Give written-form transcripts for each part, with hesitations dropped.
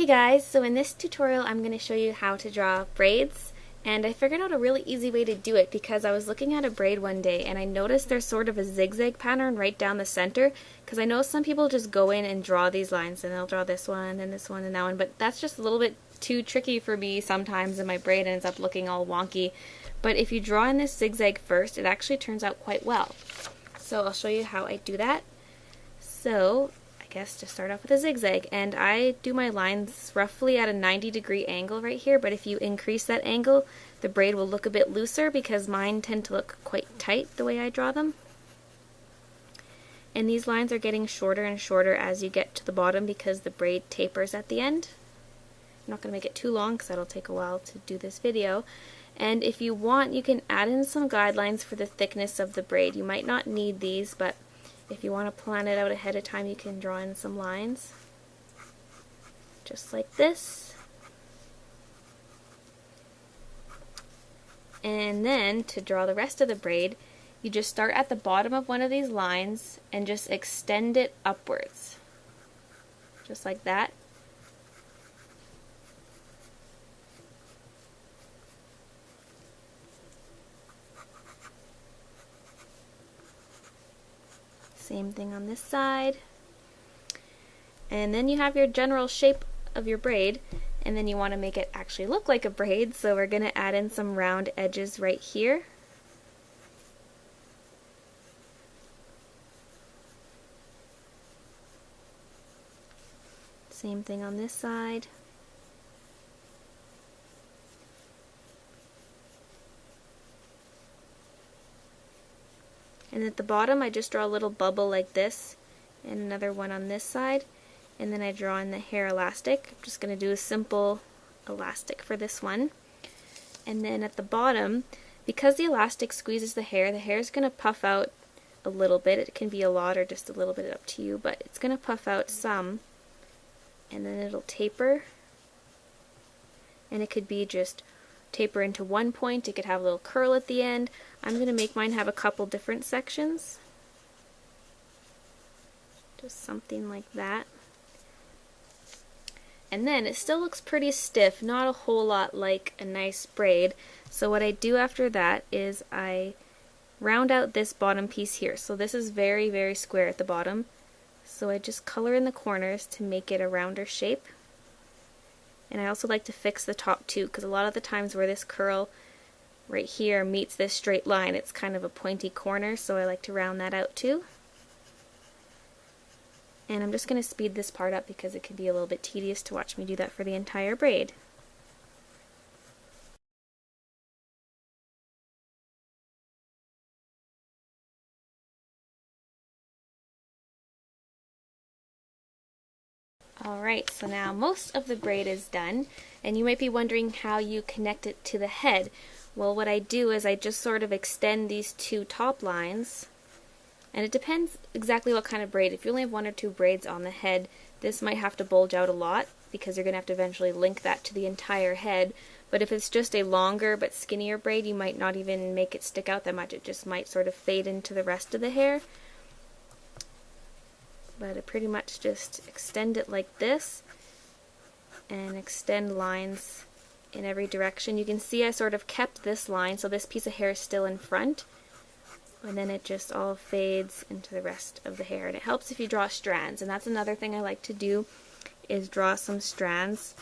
Hey guys, so in this tutorial I'm going to show you how to draw braids, and I figured out a really easy way to do it because I was looking at a braid one day and I noticed there's sort of a zigzag pattern right down the center, because I know some people just go in and draw these lines and they'll draw this one and this one and that one, but that's just a little bit too tricky for me sometimes, and my braid ends up looking all wonky. But if you draw in this zigzag first, it actually turns out quite well. So I'll show you how I do that. So I guess to start off with a zigzag, and I do my lines roughly at a 90-degree angle right here, but if you increase that angle the braid will look a bit looser because mine tend to look quite tight the way I draw them. And these lines are getting shorter and shorter as you get to the bottom because the braid tapers at the end. I'm not going to make it too long because that'll take a while to do this video. And if you want, you can add in some guidelines for the thickness of the braid. You might not need these, but if you want to plan it out ahead of time, you can draw in some lines, just like this. And then, to draw the rest of the braid, you just start at the bottom of one of these lines and just extend it upwards, just like that. Same thing on this side. And then you have your general shape of your braid, and then you want to make it actually look like a braid, so we're going to add in some round edges right here. Same thing on this side. And at the bottom I just draw a little bubble like this, and another one on this side, and then I draw in the hair elastic. I'm just going to do a simple elastic for this one. And then at the bottom, because the elastic squeezes the hair is going to puff out a little bit. It can be a lot or just a little bit, up to you, but it's going to puff out some, and then it'll taper. And it could be just taper into one point, it could have a little curl at the end. I'm going to make mine have a couple different sections. Just something like that. And then it still looks pretty stiff, not a whole lot like a nice braid. So what I do after that is I round out this bottom piece here. So this is very, very square at the bottom. So I just color in the corners to make it a rounder shape. And I also like to fix the top too, because a lot of the times where this curl right here meets this straight line, it's kind of a pointy corner, so I like to round that out too. And I'm just going to speed this part up because it can be a little bit tedious to watch me do that for the entire braid. Alright, so now most of the braid is done, and you might be wondering how you connect it to the head. Well, what I do is I just sort of extend these two top lines, and it depends exactly what kind of braid. If you only have one or two braids on the head, this might have to bulge out a lot because you're going to have to eventually link that to the entire head. But if it's just a longer but skinnier braid, you might not even make it stick out that much. It just might sort of fade into the rest of the hair. But I pretty much just extend it like this and extend lines in every direction. You can see I sort of kept this line, so this piece of hair is still in front, and then it just all fades into the rest of the hair. And it helps if you draw strands, and that's another thing I like to do, is draw some strands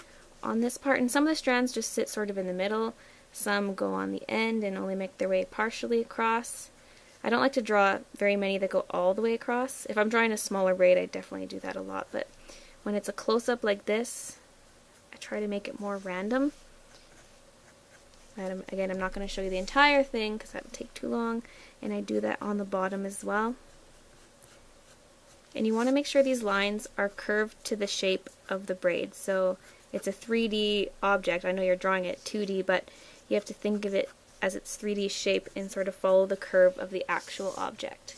on this part. And some of the strands just sit sort of in the middle, some go on the end and only make their way partially across. I don't like to draw very many that go all the way across. If I'm drawing a smaller braid, I definitely do that a lot, but when it's a close-up like this, I try to make it more random. And again, I'm not going to show you the entire thing because that would take too long, and I do that on the bottom as well. And you want to make sure these lines are curved to the shape of the braid. So it's a 3D object. I know you're drawing it 2D, but you have to think of it as its 3D shape and sort of follow the curve of the actual object.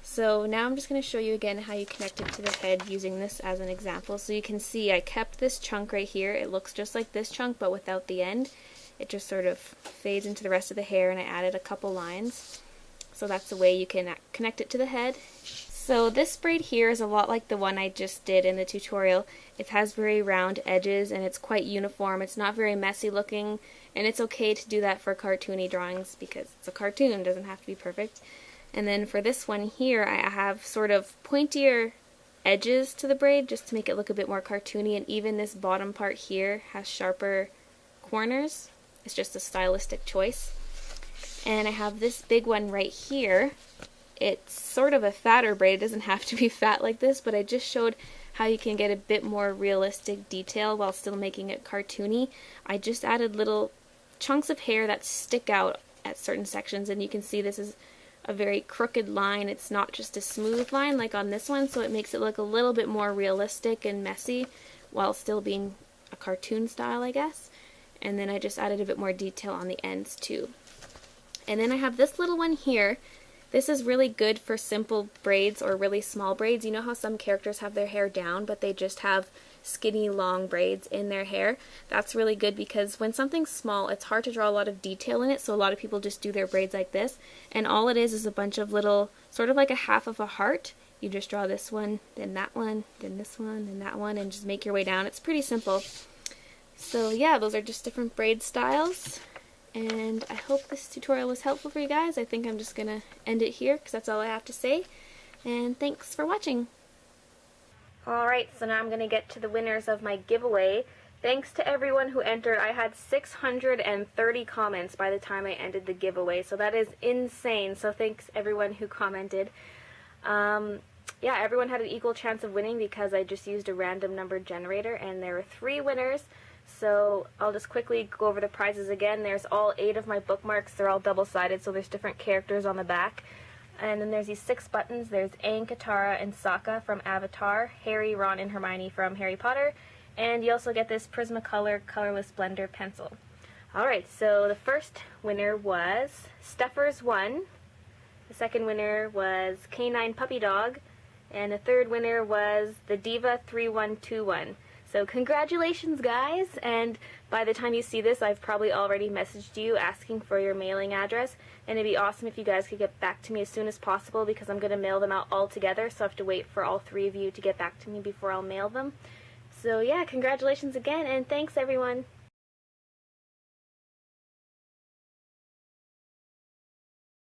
So now I'm just going to show you again how you connect it to the head using this as an example. So you can see I kept this chunk right here. It looks just like this chunk but without the end. It just sort of fades into the rest of the hair, and I added a couple lines. So that's the way you can connect it to the head. So this braid here is a lot like the one I just did in the tutorial. It has very round edges and it's quite uniform. It's not very messy looking, and it's okay to do that for cartoony drawings because it's a cartoon, it doesn't have to be perfect. And then for this one here, I have sort of pointier edges to the braid just to make it look a bit more cartoony, and even this bottom part here has sharper corners. It's just a stylistic choice. And I have this big one right here. It's sort of a fatter braid. It doesn't have to be fat like this, but I just showed how you can get a bit more realistic detail while still making it cartoony. I just added little chunks of hair that stick out at certain sections, and you can see this is a very crooked line. It's not just a smooth line like on this one, so it makes it look a little bit more realistic and messy while still being a cartoon style, I guess. And then I just added a bit more detail on the ends too. And then I have this little one here. This is really good for simple braids or really small braids. You know how some characters have their hair down, but they just have skinny long braids in their hair? That's really good because when something's small, it's hard to draw a lot of detail in it, so a lot of people just do their braids like this. And all it is a bunch of little, sort of like a half of a heart. You just draw this one, then that one, then this one, then that one, and just make your way down. It's pretty simple. So yeah, those are just different braid styles. And I hope this tutorial was helpful for you guys. I think I'm just going to end it here because that's all I have to say. And thanks for watching. Alright, so now I'm going to get to the winners of my giveaway. Thanks to everyone who entered. I had 630 comments by the time I ended the giveaway, so that is insane. So thanks everyone who commented. Yeah, everyone had an equal chance of winning because I just used a random number generator, and there were 3 winners. So I'll just quickly go over the prizes again. There's all 8 of my bookmarks. They're all double-sided, so there's different characters on the back. And then there's these 6 buttons. There's Aang, Katara, and Sokka from Avatar, Harry, Ron, and Hermione from Harry Potter, and you also get this Prismacolor Colorless Blender pencil. Alright, so the first winner was Steffers1, the second winner was Canine Puppy Dog, and the third winner was the Diva3121. So congratulations, guys, and by the time you see this, I've probably already messaged you asking for your mailing address, and it'd be awesome if you guys could get back to me as soon as possible because I'm going to mail them out all together, so I have to wait for all 3 of you to get back to me before I'll mail them. So yeah, congratulations again, and thanks everyone!